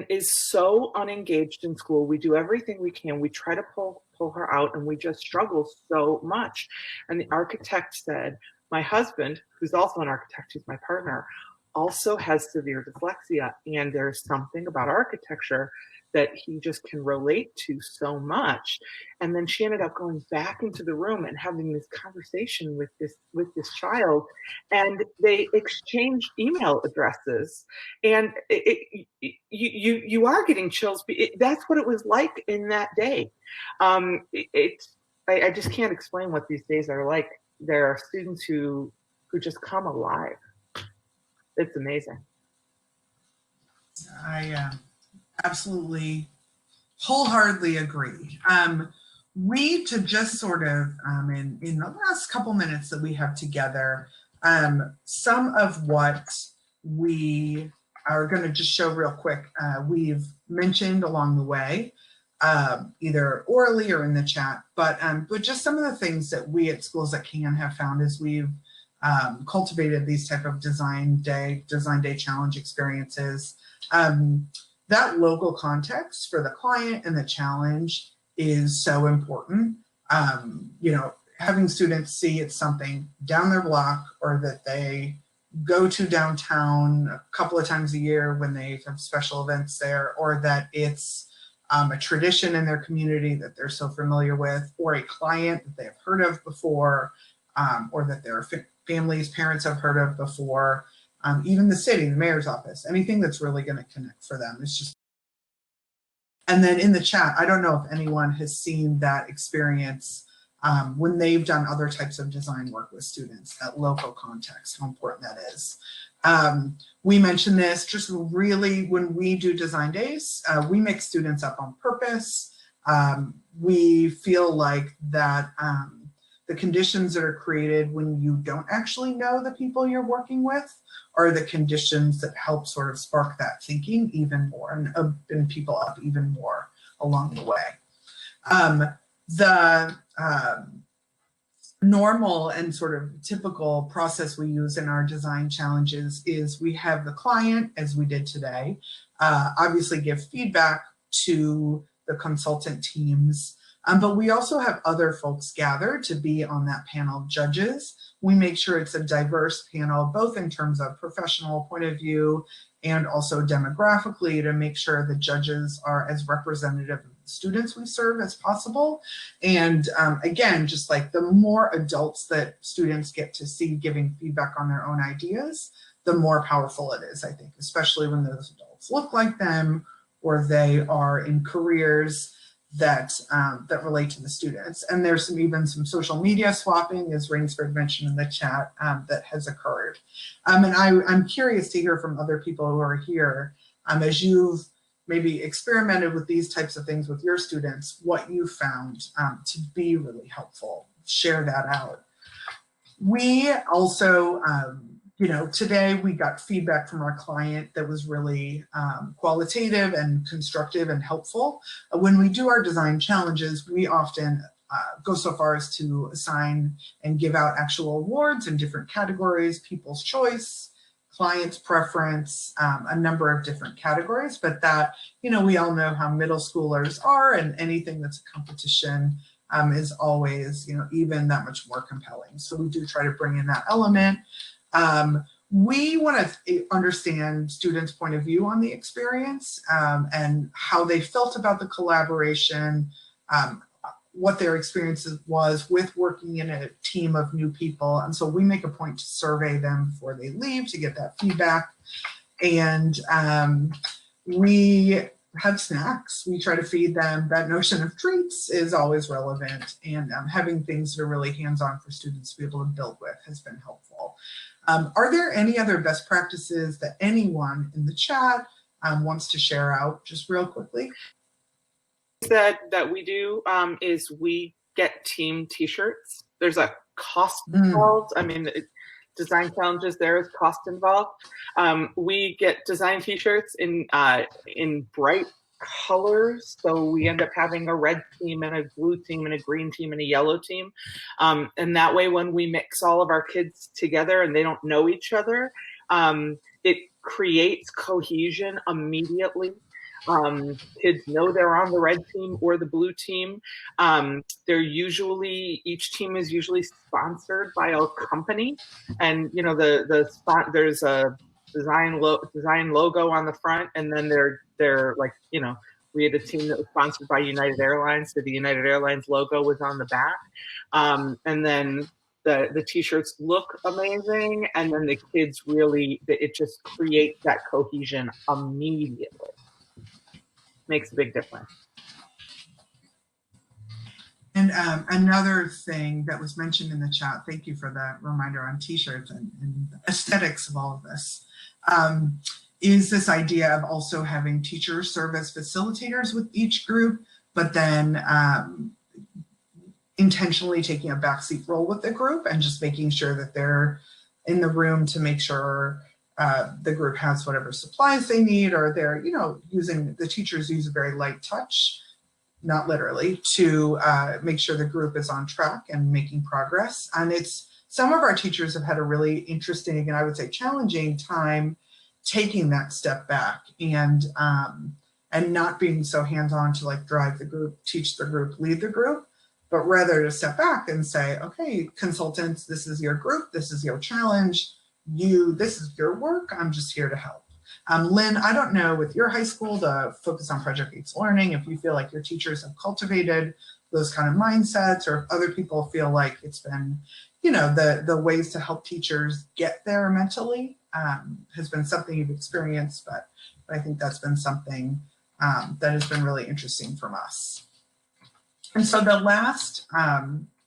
is so unengaged in school. We do everything we can. We try to pull her out, and we just struggle so much." And the architect said, "My husband, who's also an architect, who's my partner, also has severe dyslexia, and there's something about architecture that he just can relate to so much." And then she ended up going back into the room and having this conversation with this child, and they exchanged email addresses. And you are getting chills. That's what it was like in that day. I just can't explain what these days are like. There are students who just come alive. It's amazing.
I absolutely wholeheartedly agree. We, to just sort of in the last couple minutes that we have together, some of what we are going to just show real quick, we've mentioned along the way, either orally or in the chat, but just some of the things that we at Schools That Can have found as we've cultivated these type of design day challenge experiences. That local context for the client and the challenge is so important. Having students see it's something down their block, or that they go to downtown a couple of times a year when they have special events there, or that it's a tradition in their community that they're so familiar with, or a client that they've heard of before, or that their families, parents have heard of before. Even the city, the mayor's office, anything that's really going to connect for them. It's just, and then in the chat, I don't know if anyone has seen that experience when they've done other types of design work with students, that local context, how important that is. We mentioned this just really when we do design days, we mix students up on purpose. We feel like that the conditions that are created when you don't actually know the people you're working with are the conditions that help sort of spark that thinking even more and open people up even more along the way. The normal and sort of typical process we use in our design challenges is we have the client, as we did today, obviously give feedback to the consultant teams, but we also have other folks gather to be on that panel of judges. We make sure it's a diverse panel, both in terms of professional point of view and also demographically, to make sure the judges are as representative of the students we serve as possible. And again, just like the more adults that students get to see giving feedback on their own ideas, the more powerful it is, I think, especially when those adults look like them or they are in careers that that relate to the students. And there's even some social media swapping, as Rainsford mentioned in the chat, that has occurred. And I'm curious to hear from other people who are here, as you've maybe experimented with these types of things with your students, what you found to be really helpful share that out. We also, today we got feedback from our client that was really qualitative and constructive and helpful. When we do our design challenges, we often go so far as to assign and give out actual awards in different categories: people's choice, client's preference, a number of different categories. But that, we all know how middle schoolers are, and anything that's a competition is always, even that much more compelling. So we do try to bring in that element. We want to understand students' point of view on the experience, and how they felt about the collaboration, what their experience was with working in a team of new people. And so we make a point to survey them before they leave to get that feedback. And we have snacks. We try to feed them. That notion of treats is always relevant, and having things that are really hands-on for students to be able to build with has been helpful. Are there any other best practices that anyone in the chat wants to share out just real quickly?
That we do is we get team t-shirts. There's a cost involved. I mean, design challenges, there is cost involved. We get design t-shirts in bright colors. So we end up having a red team and a blue team and a green team and a yellow team. And that way, when we mix all of our kids together and they don't know each other, it creates cohesion immediately. Kids know they're on the red team or the blue team. Each team is usually sponsored by a company, and there's a design logo on the front, and then they're like, we had a team that was sponsored by United Airlines, so the United Airlines logo was on the back, and then the t-shirts look amazing, and then the kids it just creates that cohesion immediately. Makes a big difference.
And another thing that was mentioned in the chat, thank you for that reminder on t-shirts and the aesthetics of all of this, is this idea of also having teachers serve as facilitators with each group, but then intentionally taking a backseat role with the group and just making sure that they're in the room to make sure the group has whatever supplies they need, or they're, the teachers use a very light touch, not literally, to make sure the group is on track and making progress. And some of our teachers have had a really interesting, and I would say challenging time taking that step back and not being so hands-on to like drive the group, teach the group, lead the group, but rather to step back and say, okay, consultants, this is your group, this is your challenge, this is your work, I'm just here to help. Lynn, I don't know, with your high school, the focus on project-based learning, if you feel like your teachers have cultivated those kind of mindsets, or if other people feel like it's been, the ways to help teachers get there mentally has been something you've experienced, but I think that's been something that has been really interesting from us. And so the last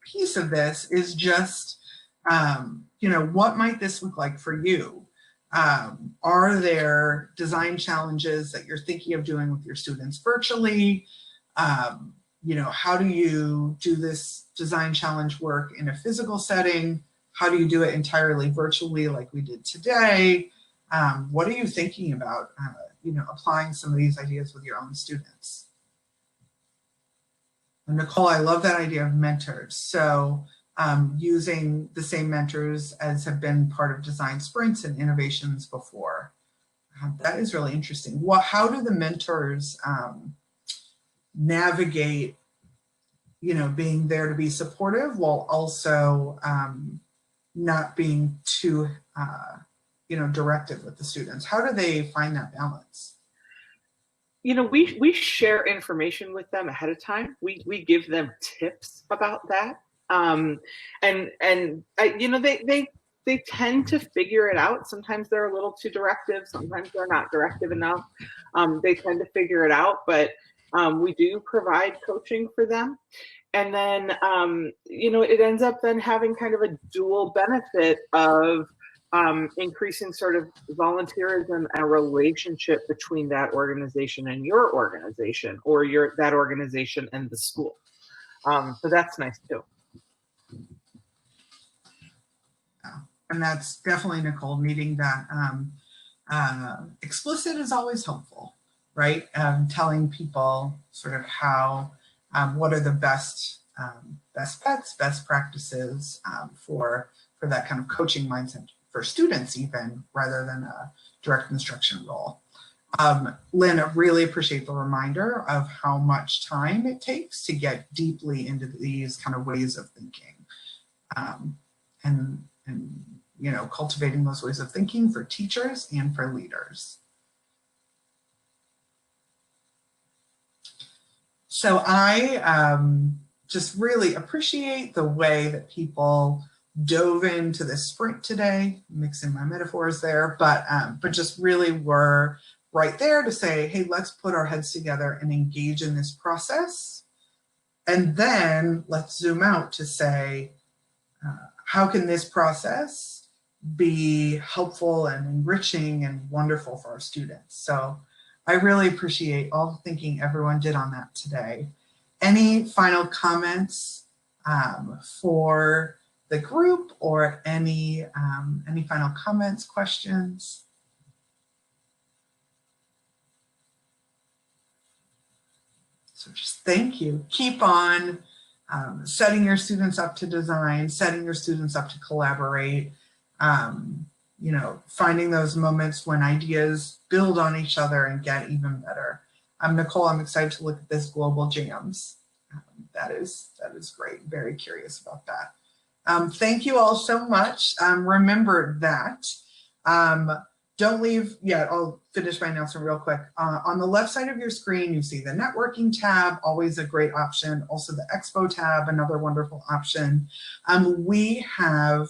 piece of this is just, what might this look like for you? Are there design challenges that you're thinking of doing with your students virtually? How do you do this design challenge work in a physical setting? How do you do it entirely virtually like we did today? What are you thinking about, applying some of these ideas with your own students? And Nicole, I love that idea of mentors. So using the same mentors as have been part of design sprints and innovations before. That is really interesting. How do the mentors navigate, being there to be supportive while also not being too, directive with the students? How do they find that balance?
We share information with them ahead of time. We give them tips about that. They tend to figure it out. Sometimes they're a little too directive. Sometimes they're not directive enough. They tend to figure it out, but we do provide coaching for them. And then, it ends up then having kind of a dual benefit of increasing sort of volunteerism and a relationship between that organization and your organization, or that organization and the school. So that's nice too.
And that's definitely, Nicole, needing that explicit is always helpful, right? Telling people sort of how, what are the best bets, best practices for that kind of coaching mindset for students even, rather than a direct instruction role. Lynn, I really appreciate the reminder of how much time it takes to get deeply into these kind of ways of thinking, and you know, cultivating those ways of thinking for teachers and for leaders. So I just really appreciate the way that people dove into this sprint today, mixing my metaphors there, but just really were right there to say, hey, let's put our heads together and engage in this process. And then let's zoom out to say, how can this process be helpful and enriching and wonderful for our students? So I really appreciate all the thinking everyone did on that today. Any final comments for the group, or any final comments, questions? So just thank you. Keep on setting your students up to design, setting your students up to collaborate, you know, finding those moments when ideas build on each other and get even better. Nicole, I'm excited to look at this global jams. That is great. Very curious about that. Thank you all so much. Remember that. Don't leave yet. I'll finish my announcement real quick. On the left side of your screen, you see the networking tab, always a great option. Also the expo tab, another wonderful option. We have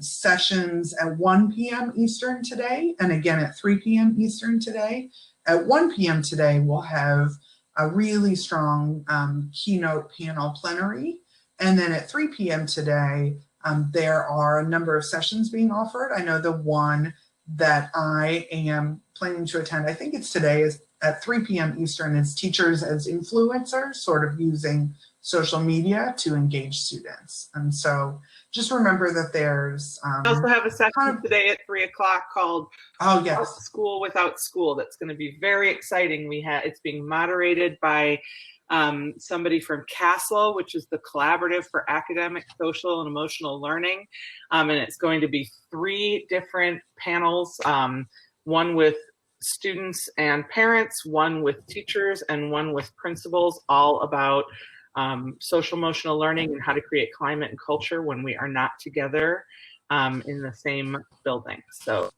sessions at 1 p.m. Eastern today, and again at 3 p.m. Eastern today. At 1 p.m. today, we'll have a really strong keynote panel plenary. And then at 3 p.m. today, there are a number of sessions being offered. I know the one that I am planning to attend, I think it's today, is at 3 p.m. Eastern, is Teachers as Influencers, sort of using social media to engage students. And so just remember that there's
I also have a session today at 3 o'clock called School Without School. That's going to be very exciting. It's being moderated by somebody from CASEL, which is the Collaborative for Academic, Social, and Emotional Learning. And it's going to be 3 different panels, one with students and parents, one with teachers, and one with principals, all about social emotional learning and how to create climate and culture when we are not together in the same building. So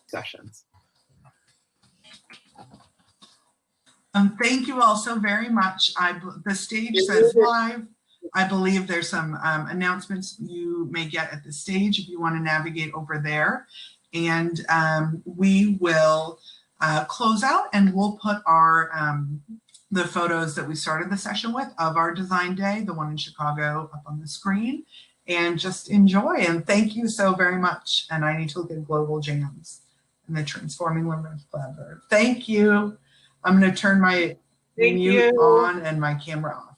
sessions.
Thank you all so very much. The stage says live. I believe there's some announcements you may get at the stage if you want to navigate over there. And we will close out, and we'll put our the photos that we started the session with of our design day, the one in Chicago, up on the screen, and just enjoy. And thank you so very much. And I need to look at global jams and the Transforming Learning Collaborative. Thank you. I'm going to turn my mute on and my camera on.